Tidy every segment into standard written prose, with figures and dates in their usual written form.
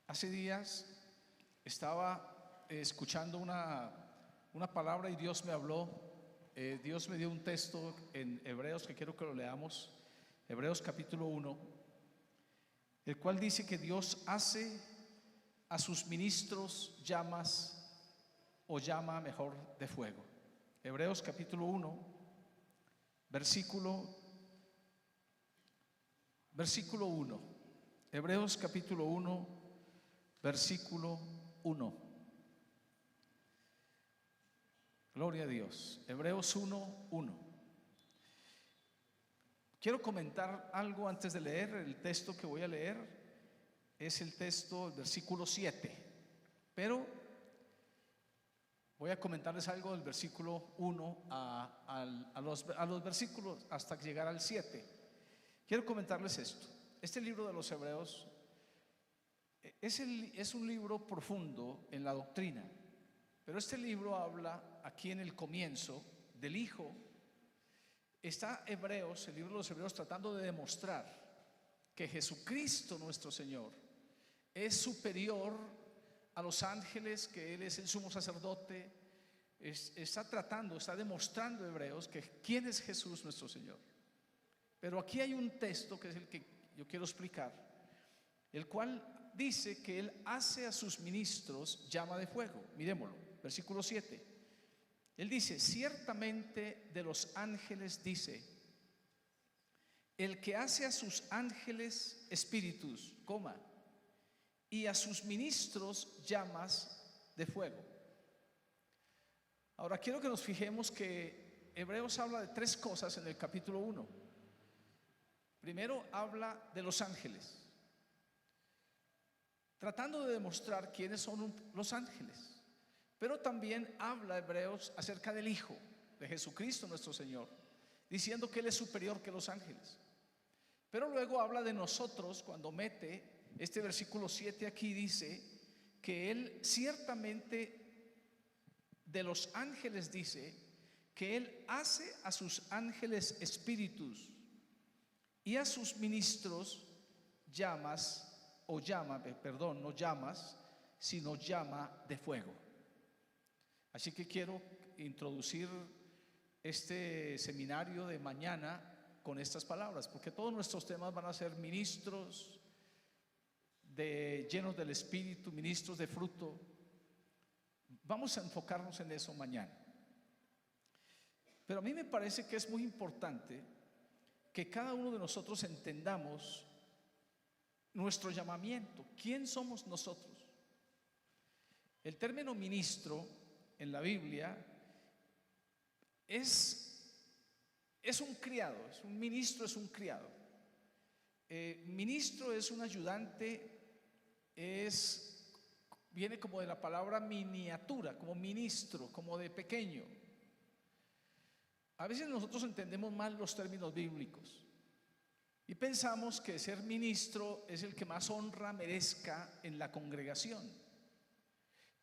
Hace días estaba escuchando una palabra y Dios me habló. Dios me dio un texto en Hebreos que quiero que lo leamos. Hebreos capítulo 1, el cual dice que Dios hace a sus ministros llamas, o llama mejor, de fuego. Hebreos capítulo 1, versículo 1. Hebreos capítulo 1, versículo 1. Gloria a Dios. Hebreos 1, 1. Quiero comentar algo antes de leer. El texto que voy a leer es el texto del versículo 7, pero voy a comentarles algo del versículo 1 a los versículos hasta llegar al 7. Quiero comentarles esto. Este libro de los Hebreos es un libro profundo en la doctrina, pero este libro habla aquí en el comienzo del Hijo. Está Hebreos, el libro de los Hebreos, tratando de demostrar que Jesucristo nuestro Señor es superior a los ángeles, que Él es el sumo sacerdote. Está demostrando Hebreos que quién es Jesús nuestro Señor. Pero aquí hay un texto que es el que yo quiero explicar, el cual dice que Él hace a sus ministros llama de fuego. Miremoslo, versículo 7. Él dice: ciertamente de los ángeles dice, el que hace a sus ángeles espíritus, y a sus ministros llamas de fuego. Ahora quiero que nos fijemos que Hebreos habla de tres cosas en el capítulo 1. Primero habla de los ángeles, tratando de demostrar quiénes son los ángeles. Pero también habla Hebreos acerca del Hijo, de Jesucristo nuestro Señor, diciendo que Él es superior que los ángeles. Pero luego habla de nosotros cuando mete este versículo 7 aquí, dice que Él ciertamente de los ángeles dice que Él hace a sus ángeles espíritus y a sus ministros llamas, o llama, perdón, no llamas, sino llama de fuego. Así que quiero introducir este seminario de mañana con estas palabras, porque todos nuestros temas van a ser ministros llenos del Espíritu, ministros de fruto. Vamos a enfocarnos en eso mañana. Pero a mí me parece que es muy importante que cada uno de nosotros entendamos nuestro llamamiento. ¿Quién somos nosotros? El término ministro en la Biblia es un criado, un ministro es un criado. Ministro es un ayudante, viene como de la palabra miniatura, como ministro, como de pequeño. A veces nosotros entendemos mal los términos bíblicos y pensamos que ser ministro es el que más honra merezca en la congregación.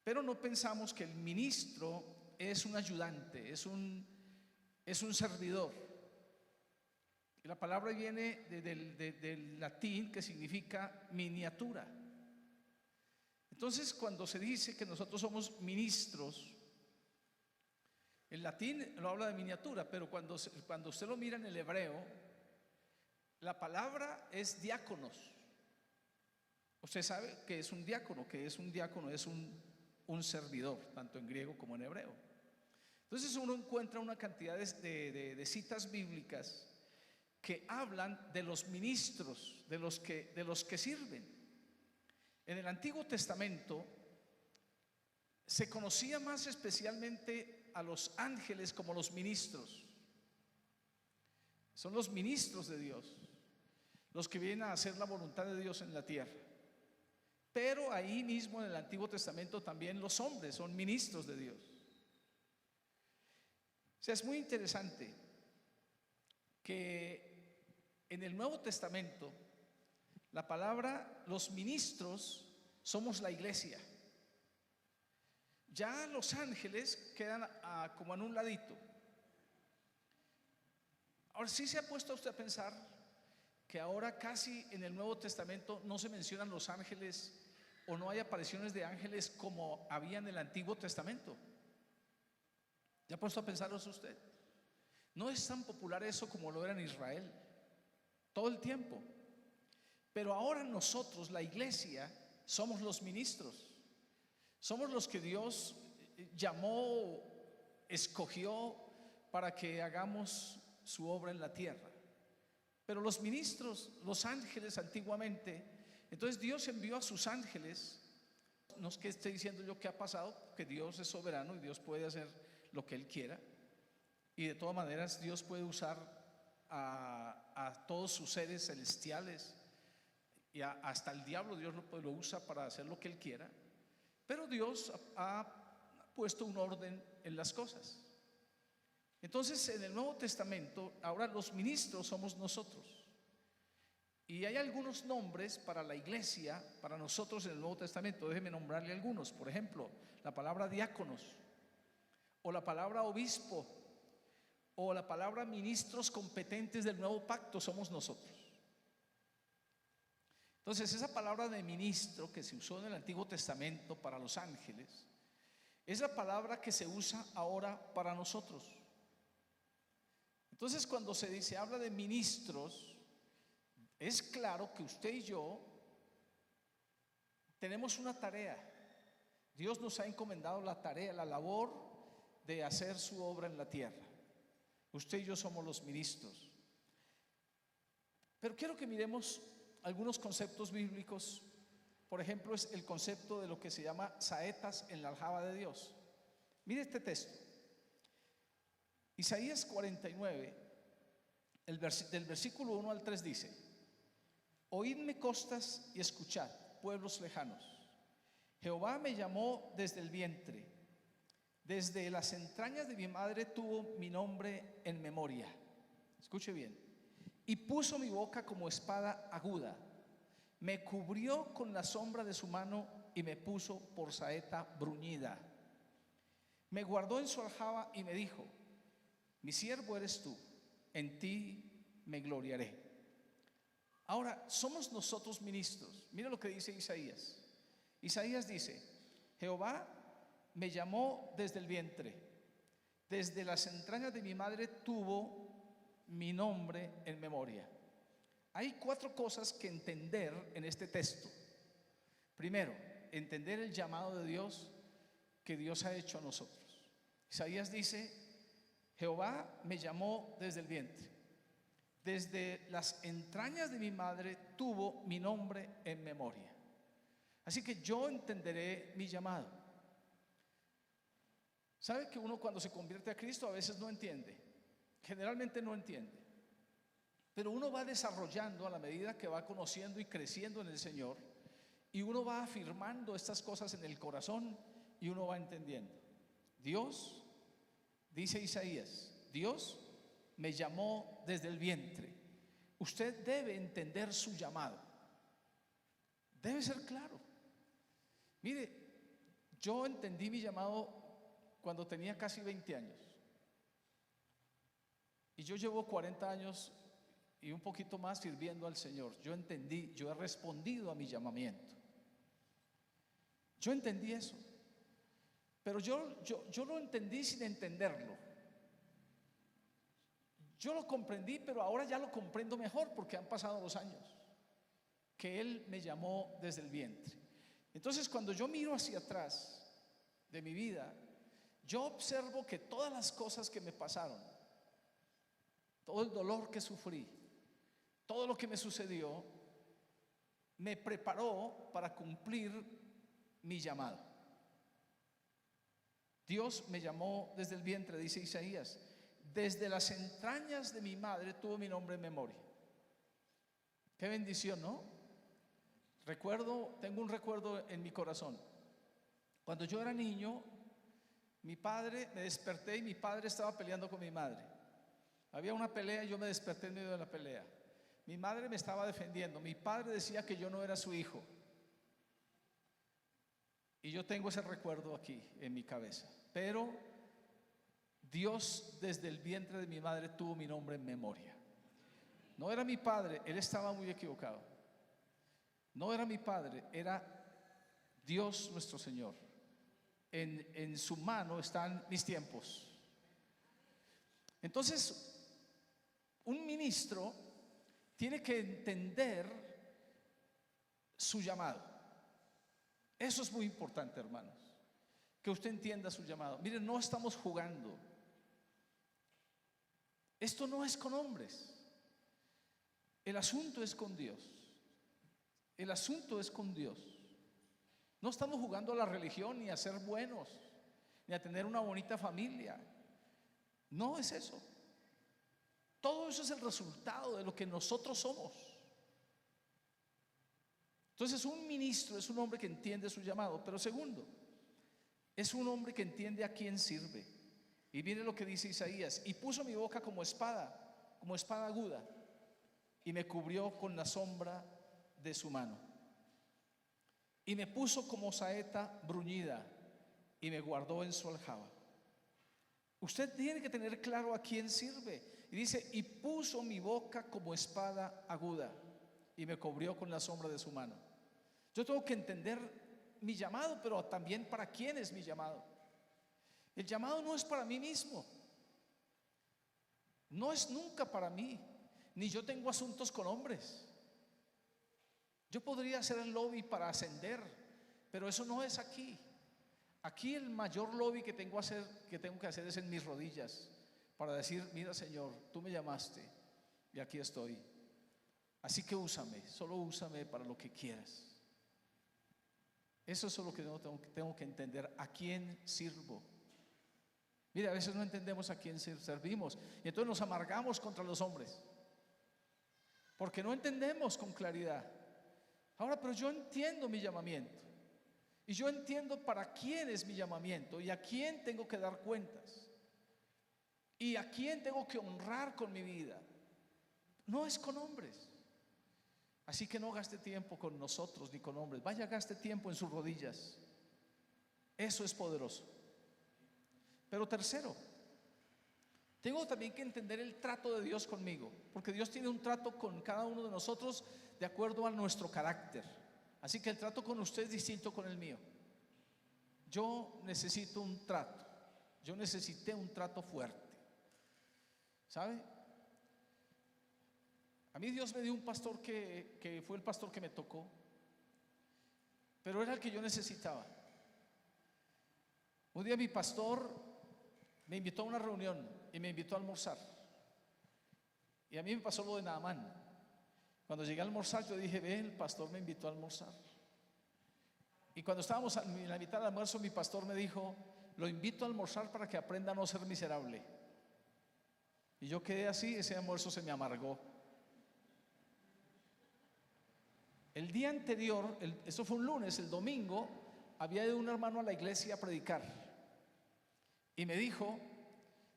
Pero no pensamos que el ministro es un ayudante, es un servidor. Y la palabra viene del latín, que significa miniatura. Entonces, cuando se dice que nosotros somos ministros, el latín lo habla de miniatura, pero cuando usted lo mira en el hebreo, la palabra es diáconos. Usted sabe que es un diácono, es un servidor, tanto en griego como en hebreo. Entonces uno encuentra una cantidad de citas bíblicas que hablan de los ministros, de los que sirven. En el Antiguo Testamento se conocía más especialmente a los ángeles como los ministros. Son los ministros de Dios, los que vienen a hacer la voluntad de Dios en la tierra. Pero ahí mismo en el Antiguo Testamento también los hombres son ministros de Dios. O sea, es muy interesante que en el Nuevo Testamento la palabra los ministros somos la iglesia. Ya los ángeles quedan como en un ladito. Ahora sí se ha puesto usted a pensar que ahora casi en el Nuevo Testamento no se mencionan los ángeles o no hay apariciones de ángeles como había en el Antiguo Testamento. ¿Ya ha puesto a pensar eso usted? No es tan popular eso como lo era en Israel, todo el tiempo. Pero ahora nosotros, la iglesia, somos los ministros. Somos los que Dios llamó, escogió para que hagamos su obra en la tierra. Pero los ministros, los ángeles antiguamente, entonces Dios envió a sus ángeles. No es que esté diciendo yo qué ha pasado, que Dios es soberano y Dios puede hacer lo que Él quiera. Y de todas maneras Dios puede usar a todos sus seres celestiales y hasta el diablo Dios lo usa para hacer lo que Él quiera. Pero Dios ha puesto un orden en las cosas. Entonces en el Nuevo Testamento ahora los ministros somos nosotros. Y hay algunos nombres para la iglesia, para nosotros en el Nuevo Testamento. Déjeme nombrarle algunos. Por ejemplo, la palabra diáconos, o la palabra obispo, o la palabra ministros competentes del nuevo pacto somos nosotros. Entonces esa palabra de ministro que se usó en el Antiguo Testamento para los ángeles es la palabra que se usa ahora para nosotros. Entonces cuando se habla de ministros, es claro que usted y yo tenemos una tarea. Dios nos ha encomendado la tarea, la labor de hacer su obra en la tierra. Usted y yo somos los ministros. Pero quiero que miremos algunos conceptos bíblicos. Por ejemplo, es el concepto de lo que se llama saetas en la aljaba de Dios. Mire este texto. Isaías 49, del versículo 1 al 3 dice: Oídme costas y escuchad, pueblos lejanos. Jehová me llamó desde el vientre, desde las entrañas de mi madre tuvo mi nombre en memoria. Escuche bien. Y puso mi boca como espada aguda, me cubrió con la sombra de su mano y me puso por saeta bruñida. Me guardó en su aljaba y me dijo: mi siervo eres tú, en ti me gloriaré. Ahora, somos nosotros ministros. Mira lo que dice Isaías. Isaías dice: Jehová me llamó desde el vientre, desde las entrañas de mi madre tuvo mi nombre en memoria. Hay 4 cosas que entender en este texto. Primero, entender el llamado de Dios que Dios ha hecho a nosotros. Isaías dice: Jehová me llamó desde el vientre, desde las entrañas de mi madre tuvo mi nombre en memoria. Así que yo entenderé mi llamado. ¿Sabe que uno cuando se convierte a Cristo a veces no entiende? Generalmente no entiende. Pero uno va desarrollando a la medida que va conociendo y creciendo en el Señor, y uno va afirmando estas cosas en el corazón y uno va entendiendo. Dios, dice Isaías, Dios me llamó desde el vientre. Usted debe entender su llamado. Debe ser claro. Mire, yo entendí mi llamado cuando tenía casi 20 años. Y yo llevo 40 años y un poquito más sirviendo al Señor. Yo entendí, yo he respondido a mi llamamiento. Yo entendí eso. Pero yo lo entendí sin entenderlo. Yo lo comprendí, pero ahora ya lo comprendo mejor porque han pasado los años que Él me llamó desde el vientre. Entonces, cuando yo miro hacia atrás de mi vida, yo observo que todas las cosas que me pasaron, todo el dolor que sufrí, todo lo que me sucedió, me preparó para cumplir mi llamado. Dios me llamó desde el vientre, dice Isaías. Desde las entrañas de mi madre tuvo mi nombre en memoria. Qué bendición, ¿no? Tengo un recuerdo en mi corazón. Cuando yo era niño, me desperté y mi padre estaba peleando con mi madre. Había una pelea y yo me desperté en medio de la pelea. Mi madre me estaba defendiendo. Mi padre decía que yo no era su hijo. Y yo tengo ese recuerdo aquí en mi cabeza. Pero Dios desde el vientre de mi madre tuvo mi nombre en memoria. No era mi padre, él estaba muy equivocado. No era mi padre, era Dios nuestro Señor, en su mano están mis tiempos. Entonces, un ministro tiene que entender su llamado. Eso es muy importante, hermanos, que usted entienda su llamado. Miren, no estamos jugando. Esto no es con hombres. El asunto es con Dios. El asunto es con Dios. No estamos jugando a la religión, ni a ser buenos, ni a tener una bonita familia. No es eso. Todo eso es el resultado de lo que nosotros somos. Entonces, un ministro es un hombre que entiende su llamado. Pero segundo, es un hombre que entiende a quién sirve. Y viene lo que dice Isaías: y puso mi boca como espada aguda, y me cubrió con la sombra de su mano. Y me puso como saeta bruñida, y me guardó en su aljaba. Usted tiene que tener claro a quién sirve. Y dice: y puso mi boca como espada aguda, y me cubrió con la sombra de su mano. Yo tengo que entender mi llamado, pero también para quién es mi llamado. El llamado no es para mí mismo, no es nunca para mí, ni yo tengo asuntos con hombres. Yo podría hacer el lobby para ascender, pero eso no es aquí. Aquí el mayor lobby que tengo que hacer es en mis rodillas, para decir: mira, Señor, tú me llamaste y aquí estoy. Así que úsame, solo úsame para lo que quieras. Eso es lo que tengo que entender: a quién sirvo. Mira, a veces no entendemos a quién servimos, y entonces nos amargamos contra los hombres, porque no entendemos con claridad. Ahora, pero yo entiendo mi llamamiento, y yo entiendo para quién es mi llamamiento, y a quién tengo que dar cuentas, y a quién tengo que honrar con mi vida. No es con hombres. Así que no gaste tiempo con nosotros ni con hombres. Vaya, gaste tiempo en sus rodillas. Eso es poderoso. Pero tercero, tengo también que entender el trato de Dios conmigo, porque Dios tiene un trato con cada uno de nosotros de acuerdo a nuestro carácter. Así que el trato con usted es distinto con el mío. Yo necesito un trato. Yo necesité un trato fuerte. ¿Sabe? A mí Dios me dio un pastor que fue el pastor que me tocó, pero era el que yo necesitaba. Un día mi pastor me invitó a una reunión y me invitó a almorzar. Y a mí me pasó lo de Naamán. Cuando llegué a almorzar, yo dije: ve, el pastor me invitó a almorzar. Y cuando estábamos en la mitad del almuerzo, mi pastor me dijo: lo invito a almorzar para que aprenda a no ser miserable. Y yo quedé así, ese almuerzo se me amargó. El día anterior, eso fue un lunes, el domingo, había ido un hermano a la iglesia a predicar. Y me dijo,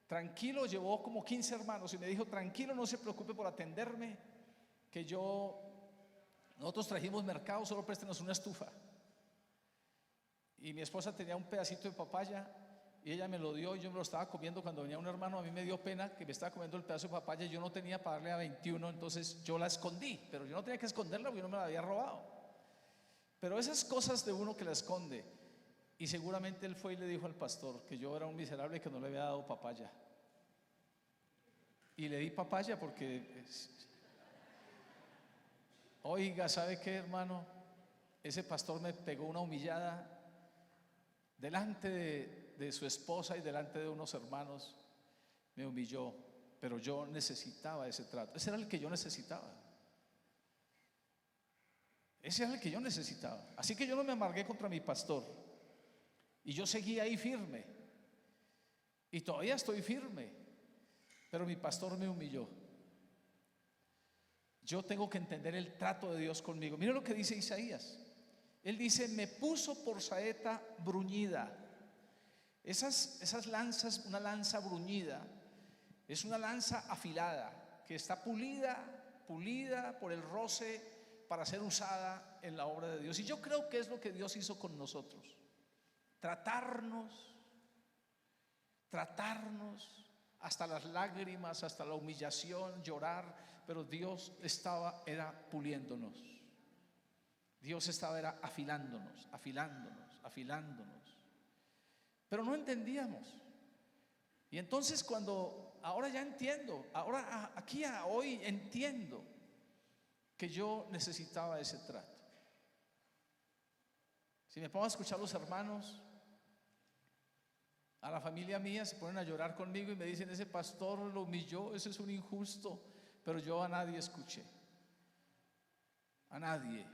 tranquilo, llevó como 15 hermanos, y me dijo: tranquilo, no se preocupe por atenderme, que nosotros trajimos mercado, solo préstenos una estufa. Y mi esposa tenía un pedacito de papaya, y ella me lo dio, y yo me lo estaba comiendo. Cuando venía un hermano, a mí me dio pena que me estaba comiendo el pedazo de papaya, y yo no tenía para darle a 21, entonces yo la escondí, pero yo no tenía que esconderla porque yo no me la había robado. Pero esas cosas de uno que la esconde, y seguramente él fue y le dijo al pastor que yo era un miserable, que no le había dado papaya. Y le di papaya porque, oiga, ¿sabe qué, hermano? Ese pastor me pegó una humillada delante de su esposa y delante de unos hermanos. Me humilló, pero yo necesitaba ese trato. Ese era el que yo necesitaba. Ese era el que yo necesitaba. Así que yo no me amargué contra mi pastor, y yo seguí ahí firme, y todavía estoy firme, pero mi pastor me humilló. Yo tengo que entender el trato de Dios conmigo. Mira lo que dice Isaías. Él dice: me puso por saeta bruñida. Esas lanzas, una lanza bruñida es una lanza afilada que está pulida por el roce para ser usada en la obra de Dios. Y yo creo que es lo que Dios hizo con nosotros: tratarnos hasta las lágrimas, hasta la humillación, llorar, pero Dios era puliéndonos. Dios estaba era afilándonos, afilándonos, afilándonos. Pero no entendíamos. Y entonces ahora ya entiendo, ahora aquí hoy entiendo que yo necesitaba ese trato. Si me pongo a escuchar los hermanos, a la familia mía, se ponen a llorar conmigo y me dicen: ese pastor lo humilló, ese es un injusto. Pero yo a nadie escuché, a nadie.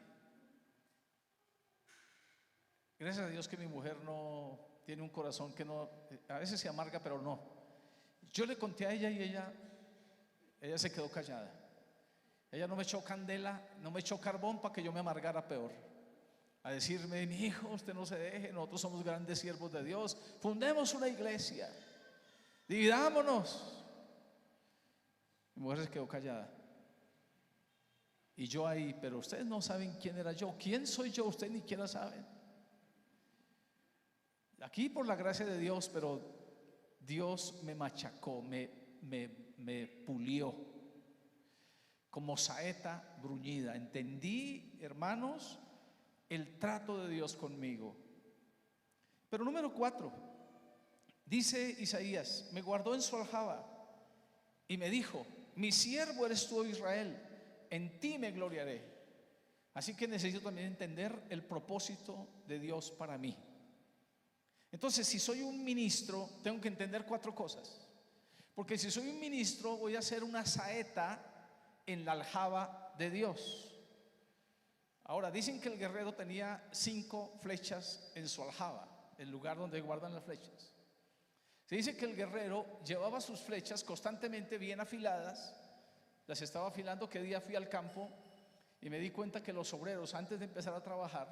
Gracias a Dios que mi mujer no tiene un corazón que no, a veces se amarga, pero no. Yo le conté a ella y ella se quedó callada. Ella no me echó candela, no me echó carbón para que yo me amargara peor. A decirme: mi hijo, usted no se deje, nosotros somos grandes siervos de Dios, fundemos una iglesia, dividámonos. Mi mujer se quedó callada. Y yo ahí: pero ustedes no saben quién era yo. ¿Quién soy yo? Ustedes ni siquiera saben. Aquí por la gracia de Dios, pero Dios me machacó, me pulió como saeta bruñida. Entendí, hermanos, el trato de Dios conmigo. Pero número 4, dice Isaías: me guardó en su aljaba y me dijo: mi siervo eres tú, Israel, en ti me gloriaré. Así que necesito también entender el propósito de Dios para mí. Entonces, si soy un ministro, tengo que entender 4 cosas. Porque si soy un ministro, voy a ser una saeta en la aljaba de Dios. Ahora, dicen que el guerrero tenía 5 flechas en su aljaba, el lugar donde guardan las flechas. Se dice que el guerrero llevaba sus flechas constantemente bien afiladas. Las estaba afilando. Que día fui al campo y me di cuenta que los obreros, antes de empezar a trabajar,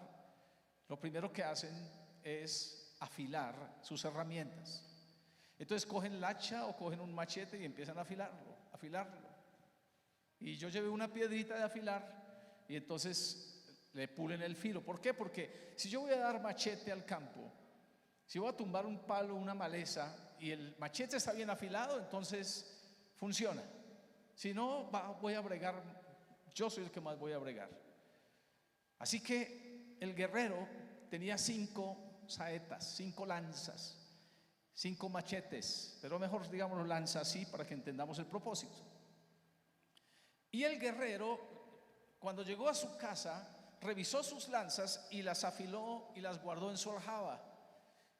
lo primero que hacen es afilar sus herramientas. Entonces cogen el hacha o cogen un machete y empiezan a afilarlo. Y yo llevé una piedrita de afilar y entonces le pulen el filo. ¿Por qué? Porque si yo voy a dar machete al campo, si voy a tumbar un palo, una maleza, y el machete está bien afilado, entonces funciona. Si no, voy a bregar, yo soy el que más voy a bregar. Así que el guerrero tenía 5 saetas, 5 lanzas, 5 machetes, pero mejor digamos lanza así para que entendamos el propósito. Y el guerrero, cuando llegó a su casa, revisó sus lanzas y las afiló y las guardó en su aljaba,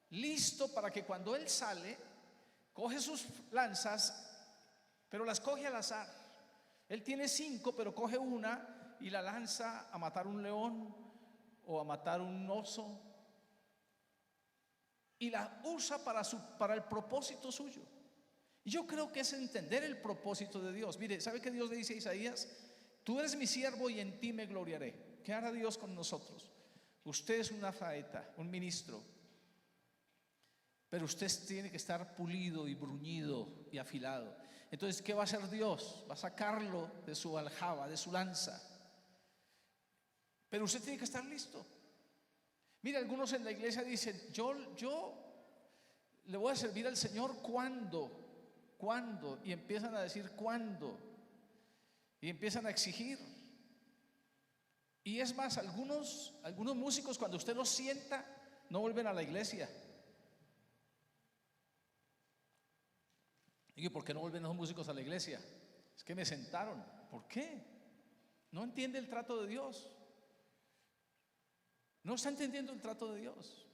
listo para que cuando él sale, coge sus lanzas, pero las coge al azar. Él tiene 5, pero coge una y la lanza a matar un león o a matar un oso, y la usa para el propósito suyo. Y yo creo que es entender el propósito de Dios. Mire, ¿sabe qué Dios le dice a Isaías? Tú eres mi siervo y en ti me gloriaré. ¿Qué hará Dios con nosotros? Usted es una saeta, un ministro, pero usted tiene que estar pulido y bruñido y afilado. Entonces, ¿qué va a hacer Dios? Va a sacarlo de su aljaba, de su lanza. Pero usted tiene que estar listo. Mira, algunos en la iglesia dicen: yo le voy a servir al Señor cuando, y empiezan a decir cuándo, y empiezan a exigir. Y es más, algunos músicos, cuando usted los sienta, no vuelven a la iglesia. Y ¿por qué no vuelven los músicos a la iglesia? Es que me sentaron. ¿Por qué? No entiende el trato de Dios. No está entendiendo el trato de Dios.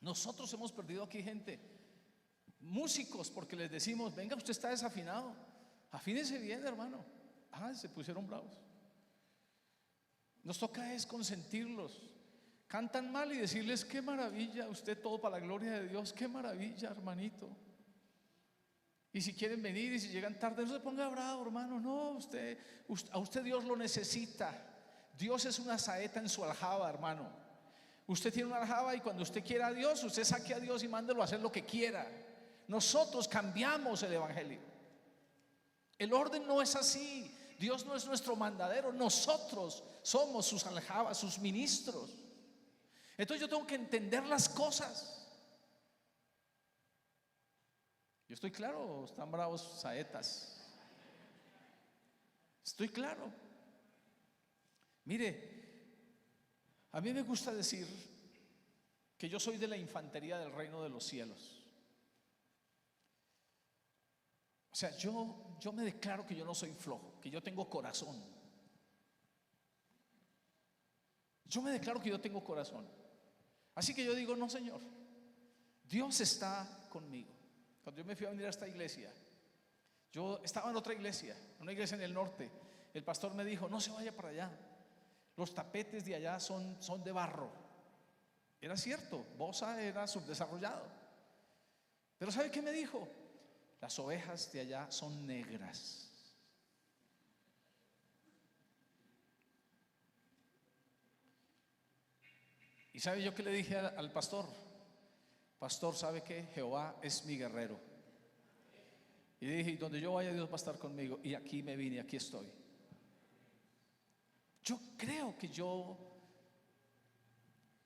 Nosotros hemos perdido aquí gente, músicos, porque les decimos: venga, usted está desafinado, afínese bien, hermano. Se pusieron bravos. Nos toca es consentirlos. Cantan mal y decirles: qué maravilla, usted todo para la gloria de Dios, qué maravilla, hermanito. Y si quieren venir y si llegan tarde, no se ponga bravo, hermano. No, a usted Dios lo necesita. Dios es una saeta en su aljaba, hermano. Usted tiene una aljaba y cuando usted quiera a Dios, usted saque a Dios y mándelo a hacer lo que quiera. Nosotros cambiamos el evangelio. El orden no es así. Dios no es nuestro mandadero. Nosotros somos sus aljabas, sus ministros. Entonces yo tengo que entender las cosas. ¿Yo estoy claro o están bravos saetas? Estoy claro. Mire, A mí me gusta decir que yo soy de la infantería del reino de los cielos. O sea, yo me declaro que yo no soy flojo, que yo tengo corazón. Yo me declaro que yo tengo corazón. Así que yo digo, no, Señor, Dios está conmigo. Cuando yo me fui a venir a esta iglesia, yo estaba en otra iglesia, una iglesia en el norte. El pastor me dijo, no se vaya para allá, los tapetes de allá son de barro. Era cierto, Bosa era subdesarrollado. Pero ¿sabe qué me dijo? Las ovejas de allá son negras. ¿Y sabe yo qué le dije al pastor? Pastor, ¿sabe qué? Jehová es mi guerrero. Y dije, donde yo vaya, Dios va a estar conmigo. Y aquí me vine, aquí estoy. Yo creo que yo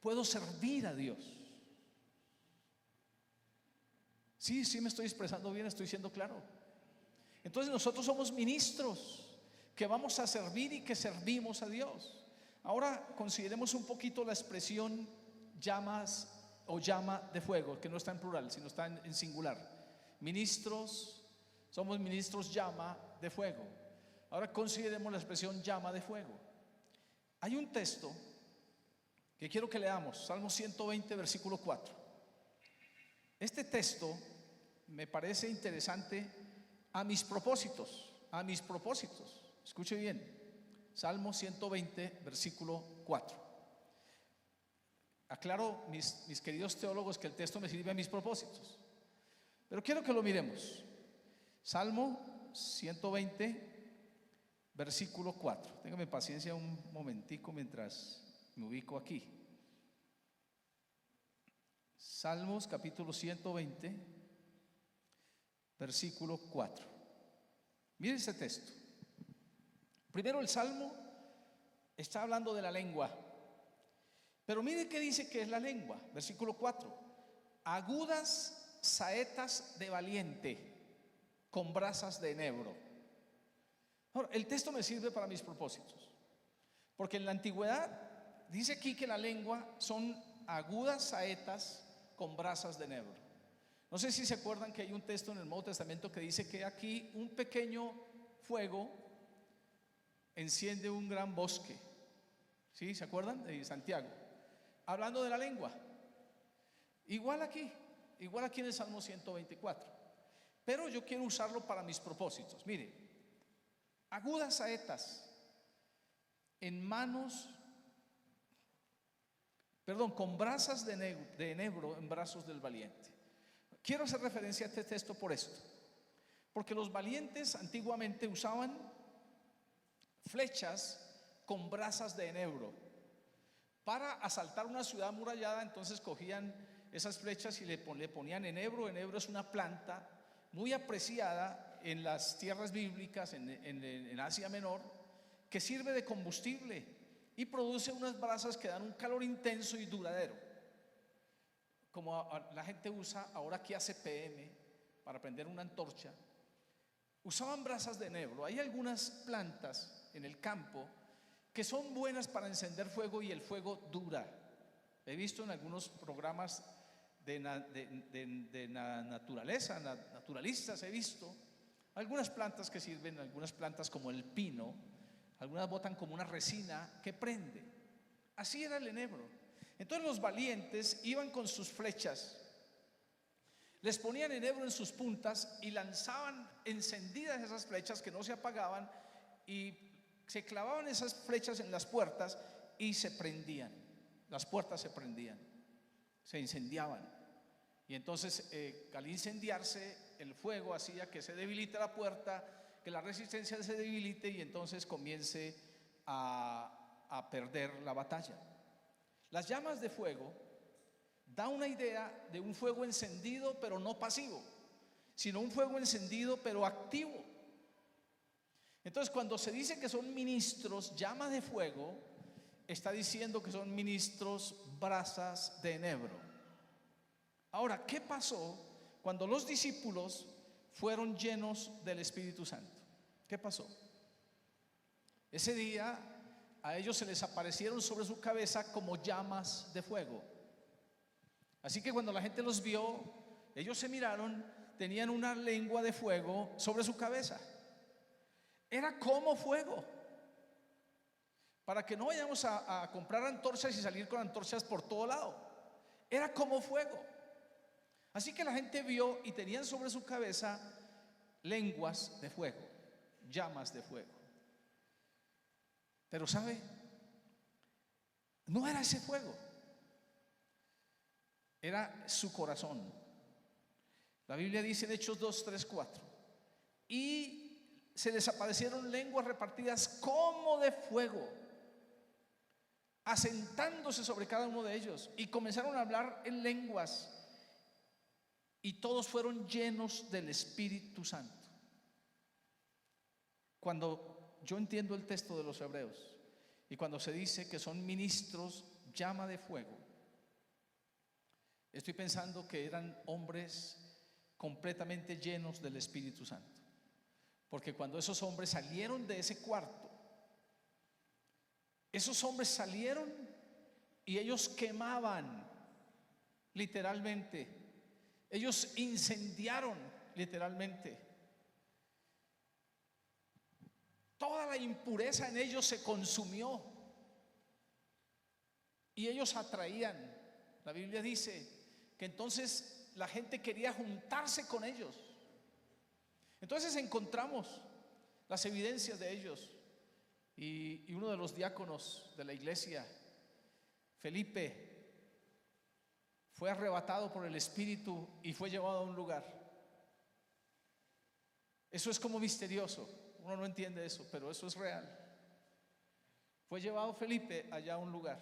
puedo servir a Dios. Sí, me estoy expresando bien, estoy siendo claro. Entonces nosotros somos ministros que vamos a servir y que servimos a Dios. Ahora consideremos un poquito la expresión llamas o llama de fuego, que no está en plural, sino está en singular. Ministros, somos ministros llama de fuego. Ahora consideremos la expresión llama de fuego. Hay un texto que quiero que leamos, Salmo 120, versículo 4. Este texto me parece interesante a mis propósitos, Escuche bien, Salmo 120, versículo 4. Aclaro, mis queridos teólogos, que el texto me sirve a mis propósitos, pero quiero que lo miremos. Salmo 120, versículo 4. Téngame paciencia un momentico mientras me ubico aquí. Salmos capítulo 120, versículo 4. Miren ese texto. Primero, el Salmo está hablando de la lengua, pero mire qué dice que es la lengua. Versículo 4: agudas saetas de valiente, con brasas de enebro. Ahora, el texto me sirve para mis propósitos, porque en la antigüedad dice aquí que la lengua son agudas saetas con brasas de enebro. No sé si se acuerdan que hay un texto en el Nuevo Testamento que dice que aquí un pequeño fuego enciende un gran bosque. ¿Sí? ¿Se acuerdan? De Santiago, hablando de la lengua. Igual aquí en el Salmo 124. Pero yo quiero usarlo para mis propósitos. Mire, agudas saetas con brasas de enebro en brazos del valiente. Quiero hacer referencia a este texto por esto, porque los valientes antiguamente usaban flechas con brasas de enebro para asaltar una ciudad amurallada. Entonces cogían esas flechas y le ponían enebro. Enebro es una planta muy apreciada en las tierras bíblicas, en Asia Menor, que sirve de combustible y produce unas brasas que dan un calor intenso y duradero, como la gente usa ahora que hace PM para prender una antorcha. Usaban brasas de enebro. Hay algunas plantas en el campo que son buenas para encender fuego y el fuego dura. He visto en algunos programas de naturaleza, naturalistas, he visto algunas plantas que sirven, algunas plantas como el pino, algunas botan como una resina que prende. Así era el enebro. Entonces los valientes iban con sus flechas, les ponían enebro en sus puntas y lanzaban encendidas esas flechas que no se apagaban, y se clavaban esas flechas en las puertas y se prendían. Las puertas se prendían, se incendiaban. Y entonces al incendiarse, el fuego hacía que se debilite la puerta, que la resistencia se debilite y entonces comience a perder la batalla. Las llamas de fuego da una idea de un fuego encendido pero no pasivo, sino un fuego encendido pero activo. Entonces, cuando se dice que son ministros llama de fuego, está diciendo que son ministros brasas de enebro. Ahora, ¿qué pasó cuando los discípulos fueron llenos del Espíritu Santo? ¿Qué pasó? Ese día a ellos se les aparecieron sobre su cabeza como llamas de fuego. Así que cuando la gente los vio, ellos se miraron, tenían una lengua de fuego sobre su cabeza. Era como fuego. Para que no vayamos a comprar antorchas y salir con antorchas por todo lado. Era como fuego. Así que la gente vio y tenían sobre su cabeza lenguas de fuego, llamas de fuego. Pero ¿sabe? No era ese fuego. Era su corazón. La Biblia dice en Hechos 2, 3, 4: y se les aparecieron lenguas repartidas como de fuego, asentándose sobre cada uno de ellos, y comenzaron a hablar en lenguas, y todos fueron llenos del Espíritu Santo. Cuando yo entiendo el texto de los Hebreos y cuando se dice que son ministros llama de fuego, estoy pensando que eran hombres completamente llenos del Espíritu Santo. Porque cuando esos hombres salieron de ese cuarto, esos hombres salieron y ellos quemaban literalmente. Ellos incendiaron literalmente. Toda la impureza en ellos se consumió. Y ellos atraían. La Biblia dice que entonces la gente quería juntarse con ellos. Entonces encontramos las evidencias de ellos. Y uno de los diáconos de la iglesia, Felipe, fue arrebatado por el Espíritu y fue llevado a un lugar. Eso es como misterioso. Uno no entiende eso, pero eso es real. Fue llevado Felipe allá a un lugar.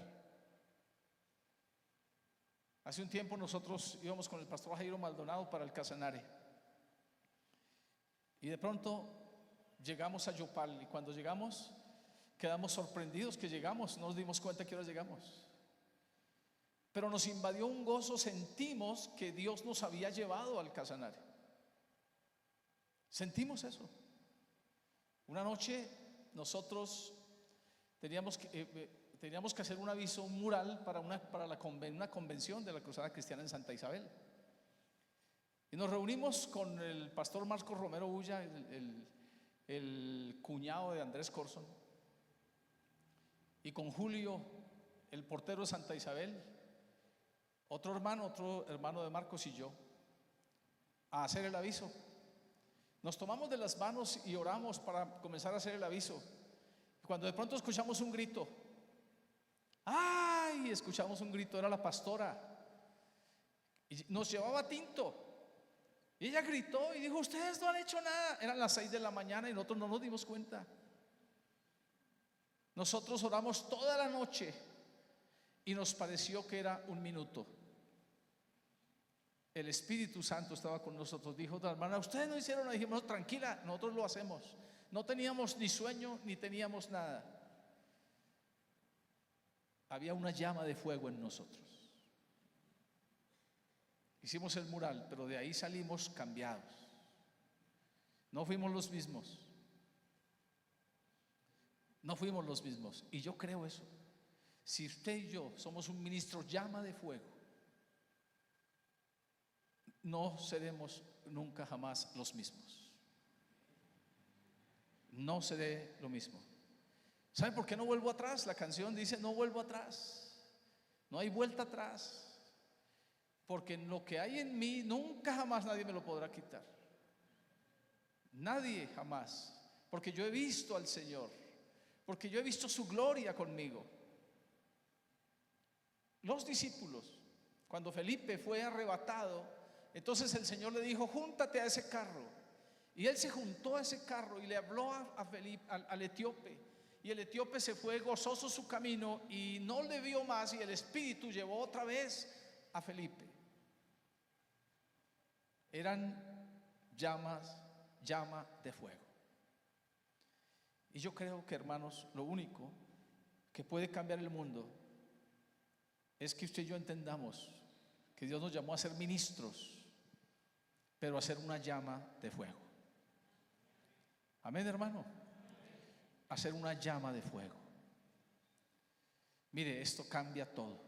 Hace un tiempo nosotros íbamos con el pastor Jairo Maldonado para el Casanare. Y de pronto llegamos a Yopal, y cuando llegamos quedamos sorprendidos que llegamos, no nos dimos cuenta que ahora llegamos. Pero nos invadió un gozo, sentimos que Dios nos había llevado al Casanare. Sentimos eso. Una noche nosotros teníamos que hacer un aviso, un mural para una convención de la Cruzada Cristiana en Santa Isabel. Y nos reunimos con el pastor Marcos Romero Ulla, el cuñado de Andrés Corson, y con Julio, el portero de Santa Isabel, otro hermano de Marcos y yo, a hacer el aviso. Nos tomamos de las manos y oramos para comenzar a hacer el aviso. Cuando de pronto escuchamos un grito, ¡ay! Escuchamos un grito, era la pastora, y nos llevaba tinto. Y ella gritó y dijo: ustedes no han hecho nada. Eran las 6 de la mañana y nosotros no nos dimos cuenta. Nosotros oramos toda la noche y nos pareció que era un minuto. El Espíritu Santo estaba con nosotros. Dijo: hermana, ustedes no hicieron nada. Dijimos: no, tranquila, nosotros lo hacemos. No teníamos ni sueño ni teníamos nada. Había una llama de fuego en nosotros. Hicimos el mural, pero de ahí salimos cambiados. No fuimos los mismos. No fuimos los mismos. Y yo creo eso. Si usted y yo somos un ministro llama de fuego, no seremos nunca jamás los mismos. No seré lo mismo. ¿Sabe por qué no vuelvo atrás? La canción dice: no vuelvo atrás. No hay vuelta atrás. Porque lo que hay en mí nunca jamás nadie me lo podrá quitar. Nadie jamás. Porque yo he visto al Señor. Porque yo he visto su gloria conmigo. Los discípulos, cuando Felipe fue arrebatado, entonces el Señor le dijo: júntate a ese carro. Y él se juntó a ese carro y le habló a Felipe, al etíope. Y el etíope se fue gozoso su camino y no le vio más, y el Espíritu llevó otra vez a Felipe. Eran llama de fuego. Y yo creo que, hermanos, lo único que puede cambiar el mundo es que usted y yo entendamos que Dios nos llamó a ser ministros, pero a ser una llama de fuego. Amén, hermano. A ser una llama de fuego. Mire, esto cambia todo.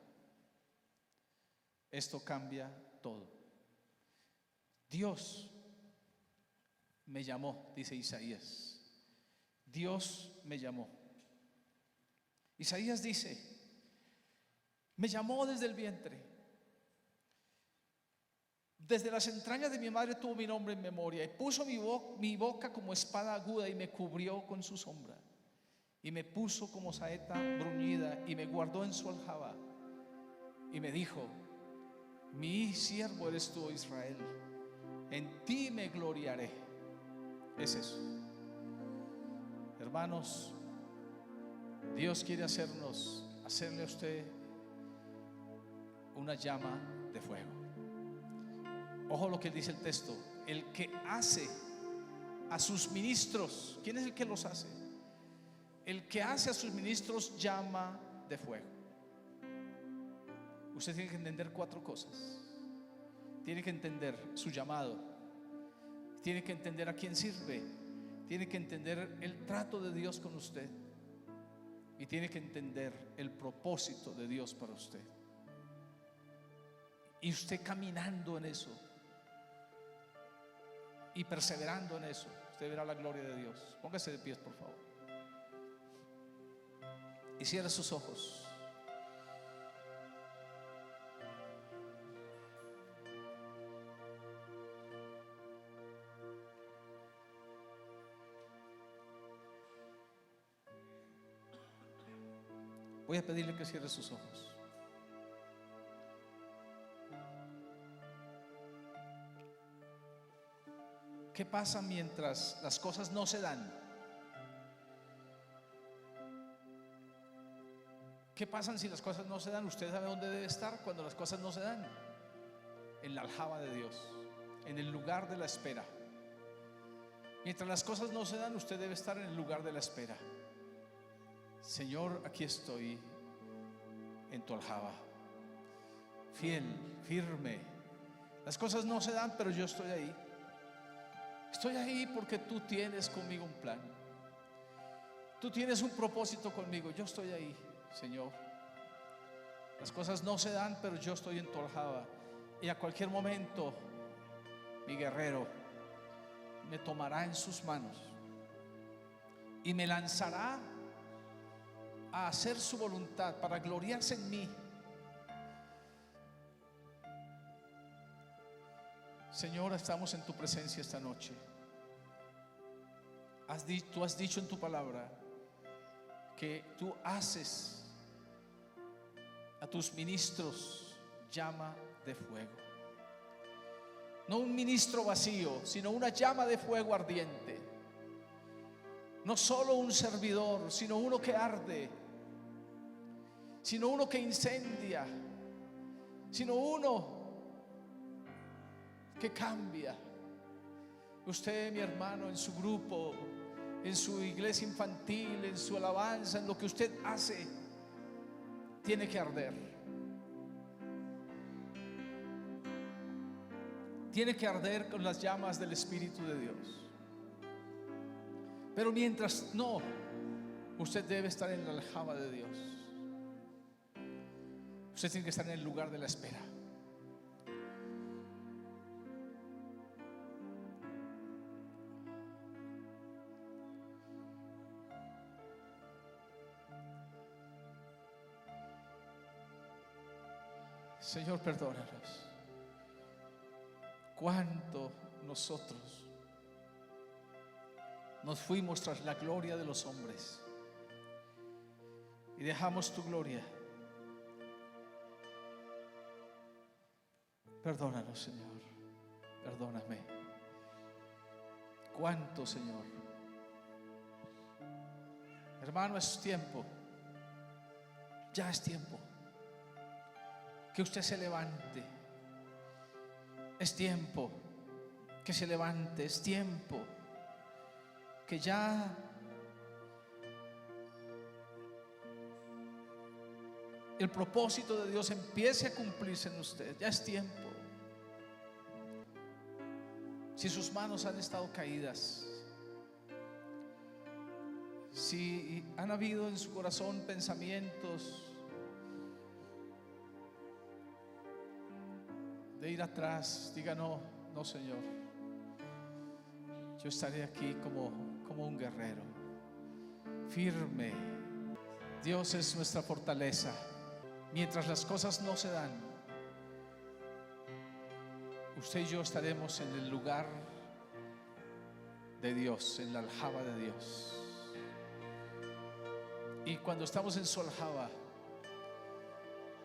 Esto cambia todo. Dios me llamó, dice Isaías. Dios me llamó. Isaías dice: me llamó desde el vientre. Desde las entrañas de mi madre tuvo mi nombre en memoria, y puso mi boca como espada aguda, y me cubrió con su sombra, y me puso como saeta bruñida, y me guardó en su aljaba, y me dijo: mi siervo eres tú, Israel, en ti me gloriaré. Es eso, hermanos. Dios quiere hacerle a usted una llama de fuego. Ojo lo que dice el texto: el que hace a sus ministros. ¿Quién es el que los hace? El que hace a sus ministros llama de fuego. Usted tiene que entender 4 cosas. Tiene que entender su llamado, tiene que entender a quién sirve, tiene que entender el trato de Dios con usted, y tiene que entender el propósito de Dios para usted. Y usted caminando en eso y perseverando en eso, usted verá la gloria de Dios. Póngase de pies, por favor, y cierre sus ojos. Voy a pedirle que cierre sus ojos. ¿Qué pasa mientras las cosas no se dan? ¿Qué pasa si las cosas no se dan? Usted sabe dónde debe estar cuando las cosas no se dan: en la aljaba de Dios, en el lugar de la espera. Mientras las cosas no se dan, usted debe estar en el lugar de la espera. Señor, aquí estoy en tu aljaba, fiel, firme. Las cosas no se dan, pero yo estoy ahí. Estoy ahí porque tú tienes conmigo un plan. Tú tienes un propósito conmigo. Yo estoy ahí, Señor. Las cosas no se dan, pero yo estoy en tu aljaba. Y a cualquier momento, mi guerrero me tomará en sus manos y me lanzará a hacer su voluntad para gloriarse en mí. Señor, estamos en tu presencia esta noche. Tú has dicho en tu palabra que tú haces a tus ministros llama de fuego. No un ministro vacío, sino una llama de fuego ardiente. No solo un servidor, sino uno que arde, sino uno que incendia, sino uno que cambia. Usted, mi hermano, en su grupo, en su iglesia infantil, en su alabanza, en lo que usted hace, tiene que arder. Tiene que arder con las llamas del Espíritu de Dios. Pero mientras no, usted debe estar en la aljaba de Dios. Usted tiene que estar en el lugar de la espera. Señor, perdónanos. Cuánto nosotros nos fuimos tras la gloria de los hombres y dejamos tu gloria. Perdónanos, Señor. Perdóname. Cuánto, Señor. Hermano, es tiempo. Ya es tiempo que usted se levante. Es tiempo que se levante. Es tiempo que ya el propósito de Dios empiece a cumplirse en usted. Ya es tiempo. Si sus manos han estado caídas, si han habido en su corazón pensamientos ir atrás, diga no, no Señor, yo estaré aquí como un guerrero, firme. Dios es nuestra fortaleza. Mientras las cosas no se dan, usted y yo estaremos en el lugar de Dios, en la aljaba de Dios. Y cuando estamos en su aljaba,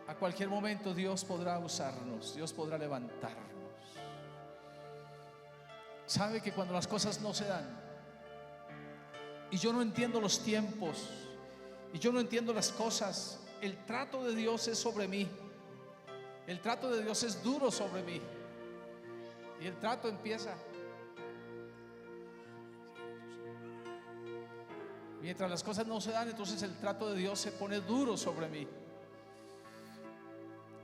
a cualquier momento Dios podrá usarnos, Dios podrá levantarnos. Sabe que cuando las cosas no se dan y yo no entiendo los tiempos y yo no entiendo las cosas, el trato de Dios es sobre mí. El trato de Dios es duro sobre mí. Y el trato empieza. Mientras las cosas no se dan, entonces el trato de Dios se pone duro sobre mí.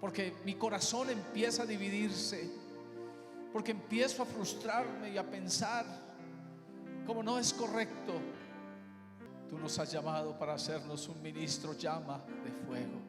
Porque mi corazón empieza a dividirse. Porque empiezo a frustrarme y a pensar como no es correcto. Tú nos has llamado para hacernos un ministro llama de fuego.